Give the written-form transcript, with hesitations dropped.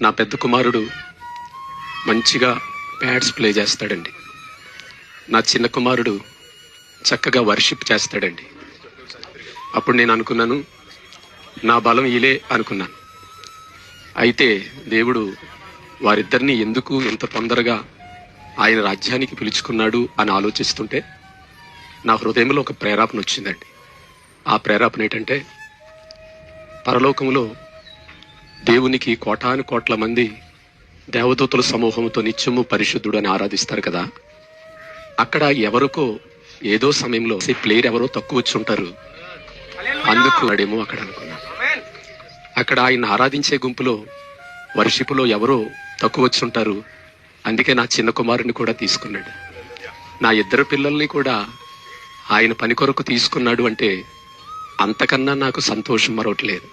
నా పెద్ద కుమారుడు మంచిగా ప్యాడ్స్ ప్లే చేస్తాడండి. నా చిన్న కుమారుడు చక్కగా వర్షిప్ చేస్తాడండి. అప్పుడు నేను అనుకున్నాను, నా బలం ఇలే అనుకున్నాను. అయితే దేవుడు వారిద్దరిని ఎందుకు ఇంత తొందరగా ఆయన రాజ్యానికి పిలుచుకున్నాడు అని ఆలోచిస్తుంటే నా హృదయంలో ఒక ప్రేరేపణ వచ్చిందండి. ఆ ప్రేరేపణ ఏంటంటే, పరలోకంలో దేవునికి కోటాను కోట్ల మంది దేవదూతల సమూహంతో నిత్యము పరిశుద్ధుడు అని ఆరాధిస్తారు కదా. అక్కడ ఎవరికో ఏదో సమయంలో ప్లేయర్ ఎవరో తక్కువ వచ్చి ఉంటారు, అందుకు అడేమో అక్కడ అనుకున్నాను. అక్కడ ఆయన ఆరాధించే గుంపులో వర్షిపులో ఎవరో తక్కువ వచ్చి ఉంటారు, అందుకే నా చిన్న కుమారుని కూడా తీసుకున్నాడు. నా ఇద్దరు పిల్లల్ని కూడా ఆయన పని కొరకు తీసుకున్నాడు అంటే అంతకన్నా నాకు సంతోషం మరొకటి లేదు.